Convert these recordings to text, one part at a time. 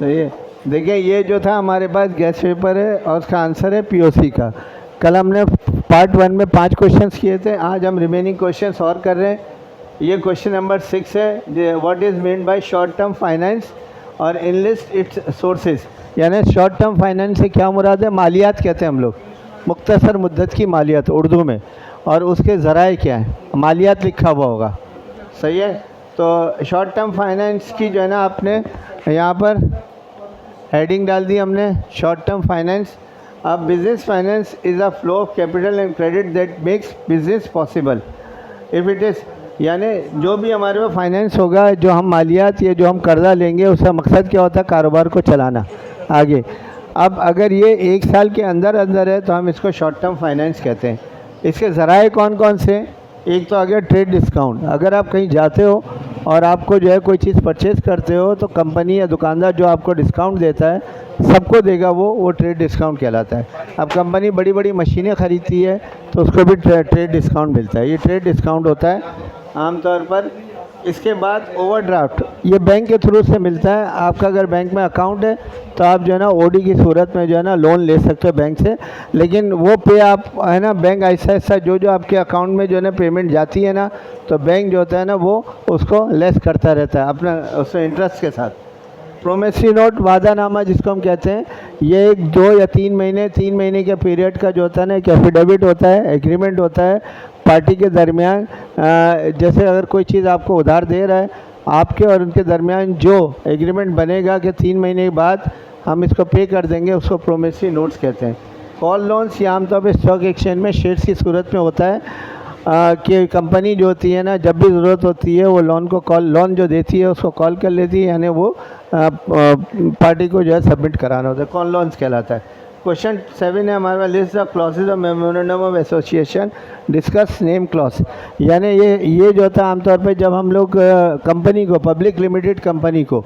सही है। देखिए ये जो था हमारे पास गैस पेपर है और उसका आंसर है पीओसी का। कल हमने पार्ट 1 में 5 क्वेश्चंस किए थे, आज हम रिमेनिंग क्वेश्चंस और कर रहे हैं। ये क्वेश्चन नंबर 6 है, what is mean by short term finance और इनलिस्ट इट्स सोर्सेज। यानी शॉर्ट टर्म फाइनेंस से क्या मुराद है? मालियात कहते हैं हम लोग, मुख्तसर मुद्दत की मालियात उर्दू में, और उसके ज़राए क्या है? मालियात लिखा हुआ होगा, सही है। तो शॉर्ट टर्म फाइनेंस की जो है ना आपने यहाँ पर हेडिंग डाल दी हमने, शॉर्ट टर्म फाइनेंस। अब business finance is a flow of capital and credit that makes business possible if it is. यानी जो भी हमारे पास फाइनेंस होगा, जो हम मालियात या जो हम कर्ज़ा लेंगे, उसका मकसद क्या होता है? कारोबार को चलाना आगे। अब अगर ये 1 साल के अंदर अंदर है तो हम इसको शॉर्ट टर्म फाइनेंस कहते हैं। इसके ज़राए कौन कौन से? एक तो आ गया ट्रेड डिस्काउंट। अगर आप कहीं जाते हो और आपको जो है कोई चीज़ परचेज़ करते हो तो कंपनी या दुकानदार जो आपको डिस्काउंट देता है, सबको देगा वो ट्रेड डिस्काउंट कहलाता है। अब कंपनी बड़ी बड़ी मशीनें ख़रीदती है तो उसको भी ट्रेड डिस्काउंट मिलता है, ये ट्रेड डिस्काउंट होता है आमतौर पर। इसके बाद ओवरड्राफ्ट, ये बैंक के थ्रू से मिलता है। आपका अगर बैंक में अकाउंट है तो आप जो है ना ओडी की सूरत में जो है ना लोन ले सकते हो बैंक से, लेकिन वो पे आप है ना बैंक ऐसा ऐसा जो आपके अकाउंट में जो है ना पेमेंट जाती है ना, तो बैंक जो होता है ना वो उसको लेस करता रहता है अपना उसमें इंटरेस्ट के साथ। प्रोमिसरी नोट, वादानामा जिसको हम कहते हैं, ये 2 या 3 महीने 3 महीने के पीरियड का जो होता है ना एक एफिडेविट होता है, एग्रीमेंट होता है पार्टी के दरमियान। जैसे अगर कोई चीज़ आपको उधार दे रहा है, आपके और उनके दरमियान जो एग्रीमेंट बनेगा कि 3 महीने के बाद हम इसको पे कर देंगे, उसको प्रोमिसरी नोट्स कहते हैं। कॉल लोन्स, ये आमतौर पर स्टॉक एक्सचेंज में शेयर्स की सूरत में होता है कि कंपनी जो होती है ना, जब भी ज़रूरत होती है वो लोन जो देती है उसको कॉल कर लेती है, यानी वो पार्टी को जो है सबमिट कराना होता है, कॉल लोन्स कहलाता है। क्वेश्चन 7 है हमारे पास, list the clauses of memorandum of association, discuss name clause. यानी ये जो होता है आमतौर पे जब हम लोग कंपनी को, पब्लिक लिमिटेड कंपनी को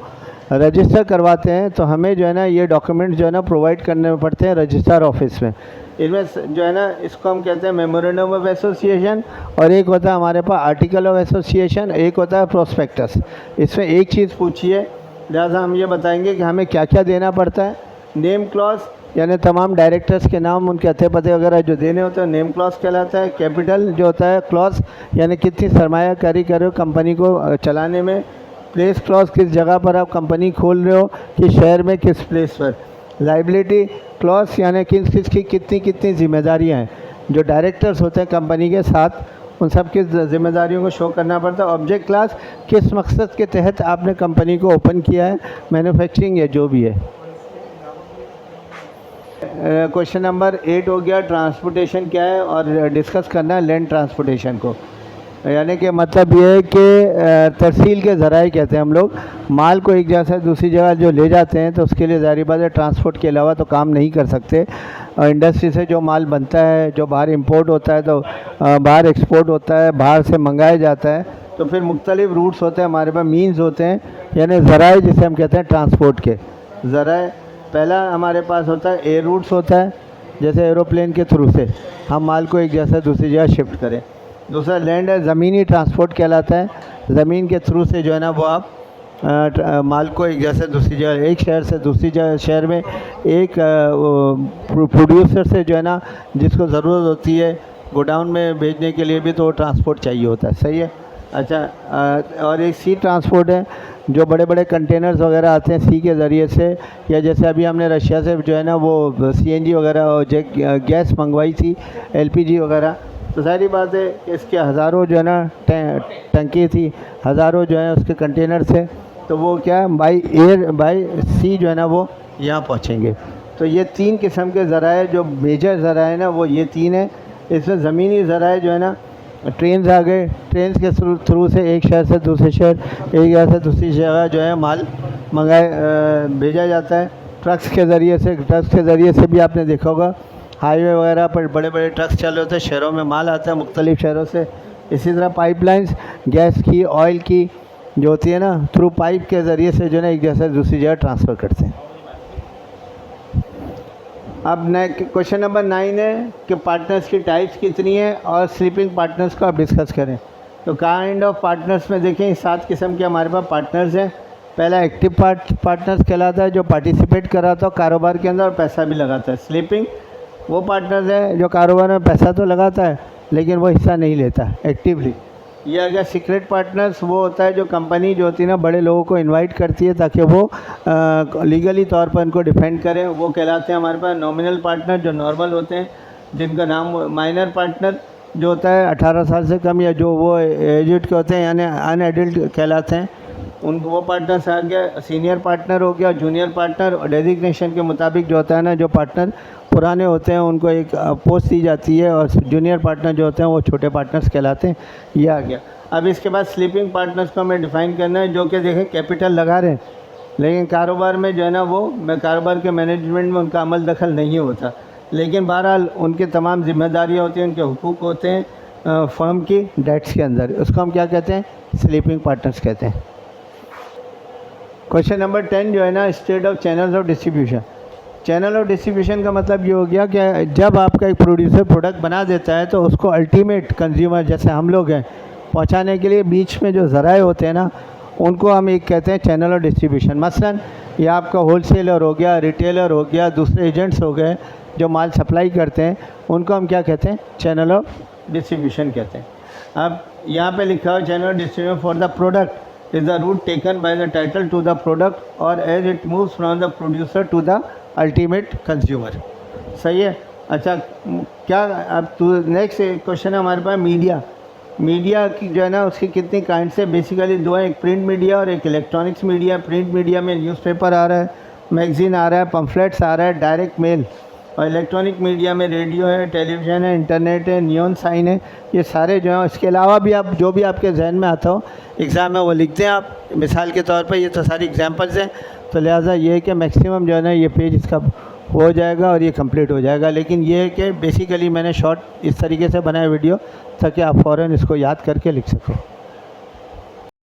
रजिस्टर करवाते हैं तो हमें जो है ना ये डॉक्यूमेंट जो है ना प्रोवाइड करने पड़ते हैं रजिस्ट्रार ऑफिस में। इनमें जो है ना इसको हम कहते हैं मेमोरेंडम ऑफ एसोसिएशन, और एक होता है हमारे पास आर्टिकल ऑफ एसोसिएशन, एक होता है प्रोस्पेक्टस। इसमें एक चीज़ पूछिए, लिहाजा हम ये बताएंगे कि हमें क्या क्या देना पड़ता है। नेम क्लॉज यानी तमाम डायरेक्टर्स के नाम, उनके अते पते वगैरह जो देने होते हैं, नेम क्लॉज कहलाता है। कैपिटल जो होता है क्लॉज, यानी कितनी सरमायाकारी कर रहे हो कंपनी को चलाने में। प्लेस क्लॉज, किस जगह पर आप कंपनी खोल रहे हो, किस शहर में, किस प्लेस पर। लाइबिलिटी क्लॉज यानी किस किस की कितनी कितनी जिम्मेदारियाँ हैं, जो डायरेक्टर्स होते हैं कंपनी के साथ उन सब की जिम्मेदारियों को शो करना पड़ता है। ऑब्जेक्ट क्लास, किस मकसद के तहत आपने कंपनी को ओपन किया है, मैन्युफैक्चरिंग या जो भी है। क्वेश्चन नंबर 8 हो गया, ट्रांसपोर्टेशन क्या है, और डिस्कस करना है लैंड ट्रांसपोर्टेशन को। यानी कि मतलब ये है कि तरसील के ज़राए कहते हैं हम लोग, माल को एक जगह से दूसरी जगह जो ले जाते हैं तो उसके लिए ज़ाहिर बात है ट्रांसपोर्ट के अलावा तो काम नहीं कर सकते। और इंडस्ट्री से जो माल बनता है, जो बाहर इंपोर्ट होता है तो बाहर एक्सपोर्ट होता है, बाहर से मंगाया जाता है, तो फिर मुख्तलिफ रूट्स होते हैं हमारे पास, मीन्स होते हैं, यानी ज़राए जिसे हम कहते हैं ट्रांसपोर्ट के ज़राए। पहला हमारे पास होता है एयर रूट्स होता है, जैसे एरोप्लेन के थ्रू से हम माल को एक जगह से दूसरी जगह शिफ्ट करें। दूसरा लैंड है, ज़मीनी ट्रांसपोर्ट कहलाता है, ज़मीन के थ्रू से जो है ना वो आप माल को एक जगह से दूसरी जगह, एक शहर से दूसरी जगह शहर में, एक प्रोड्यूसर से जो है ना जिसको ज़रूरत होती है गोडाउन में भेजने के लिए भी तो ट्रांसपोर्ट चाहिए होता है, सही है। अच्छा, और एक सी ट्रांसपोर्ट है, जो बड़े बड़े कंटेनर्स वगैरह आते हैं सी के ज़रिए से, या जैसे अभी हमने रशिया से जो है ना वो सीएनजी वगैरह और गैस मंगवाई थी, एलपीजी वगैरह, तो सारी बात है कि इसके हज़ारों जो है ना टंकी थी, हज़ारों जो है उसके कंटेनर थे, तो वो क्या बाई एयर बाई सी जो है ना वो यहाँ पहुँचेंगे। तो ये 3 किस्म के ज़राए, जो मेजर ज़राए ना वो ये 3 है। इसमें ज़मीनी ज़राए जो है ना, ट्रेन आ गए, ट्रेन के थ्रू से एक शहर से दूसरे शहर, एक जगह से दूसरी जगह जो है माल भेजा जाता है। ट्रक्स के ज़रिए से भी आपने देखा होगा हाईवे वगैरह पर बड़े बड़े ट्रक्स चल रहे होते हैं, शहरों में माल आता है मुख्तलिफ़ शहरों से। इसी तरह पाइपलाइंस, गैस की, ऑयल की जो होती है ना, थ्रू पाइप के ज़रिए से जो है ना एक जगह से दूसरी जगह ट्रांसफ़र करते हैं। अब क्वेश्चन नंबर 9 है कि पार्टनर्स की टाइप्स कितनी है और स्लीपिंग पार्टनर्स को आप डिस्कस करें। तो काइंड ऑफ पार्टनर्स में देखें 7 किस्म के हमारे पास पार्टनर्स हैं। पहला एक्टिव पार्टनर्स कहलाता है, जो पार्टिसिपेट कराता है कारोबार के अंदर और पैसा भी लगाता है। स्लीपिंग वो पार्टनर्स है जो कारोबार में पैसा तो लगाता है लेकिन वो हिस्सा नहीं लेता एक्टिवली। ये अगर सीक्रेट पार्टनर्स वो होता है जो कंपनी जो होती है ना बड़े लोगों को इनवाइट करती है ताकि वो लीगली तौर पर उनको डिफेंड करें, वो कहलाते हैं हमारे पास नॉमिनल पार्टनर जो नॉर्मल होते हैं, जिनका नाम माइनर पार्टनर जो होता है 18 साल से कम या जो वो एजड के होते हैं यानी अनएडल्ट कहलाते हैं, उनको वो पार्टनर्स आ गया। सीनियर पार्टनर हो गया, जूनियर पार्टनर, और डेजिग्नेशन के मुताबिक जो होता है ना जो पार्टनर पुराने होते हैं उनको एक पोस्ट दी जाती है, और जूनियर पार्टनर जो होते हैं वो छोटे पार्टनर्स कहलाते हैं। ये आ गया। अब इसके बाद स्लीपिंग पार्टनर्स को हमें डिफ़ाइन करना है, जो कि देखें कैपिटल लगा रहे हैं लेकिन कारोबार में जो है ना वो कारोबार के मैनेजमेंट में उनका अमल दखल नहीं होता, लेकिन बहरहाल उनकी तमाम जिम्मेदारियाँ होती हैं, उनके हुकूक होते हैं फर्म की डेट्स के अंदर। उसको हम क्या कहते हैं? स्लीपिंग पार्टनर्स कहते हैं। क्वेश्चन नंबर 10 जो है ना, state of channels of distribution. Channel of distribution का मतलब ये हो गया कि जब आपका एक प्रोड्यूसर प्रोडक्ट बना देता है तो उसको अल्टीमेट कंज्यूमर जैसे हम लोग हैं पहुंचाने के लिए बीच में जो ज़राए होते हैं ना उनको हम एक कहते हैं चैनल ऑफ डिस्ट्रीब्यूशन। मसलन ये आपका होलसेलर हो गया, रिटेलर हो गया, दूसरे एजेंट्स हो गए जो माल सप्लाई करते हैं, उनको हम क्या कहते हैं? चैनल ऑफ डिस्ट्रीब्यूशन कहते हैं। अब यहाँ पे लिखा हुआ channel of distribution for the product is the route taken by the title to the product और as it moves from the producer to the ultimate consumer. सही है। अच्छा, क्या अब नेक्स्ट क्वेश्चन है हमारे पास मीडिया। मीडिया की जो है ना उसकी कितनी काइंड से बेसिकली दो हैं, एक प्रिंट मीडिया और एक इलेक्ट्रॉनिक्स मीडिया। प्रिंट मीडिया में न्यूज़पेपर आ रहा है, मैगज़ीन आ रहा है, पम्फलेट्स आ रहा है, डायरेक्ट मेल। और इलेक्ट्रॉनिक मीडिया में रेडियो है, टेलीविज़न है, इंटरनेट है, नियॉन साइन है, ये सारे जो हैं। इसके अलावा भी आप जो भी आपके जहन में आता हो एग्ज़ाम में वो लिख दें आप मिसाल के तौर पर। ये तो सारी एग्जांपल्स हैं, तो लिहाजा ये है कि मैक्सिमम जो है ना ये पेज इसका हो जाएगा और ये कंप्लीट हो जाएगा। लेकिन ये है कि बेसिकली मैंने शॉर्ट इस तरीके से बनाया वीडियो ताकि आप फ़ौरन इसको याद करके लिख सकें।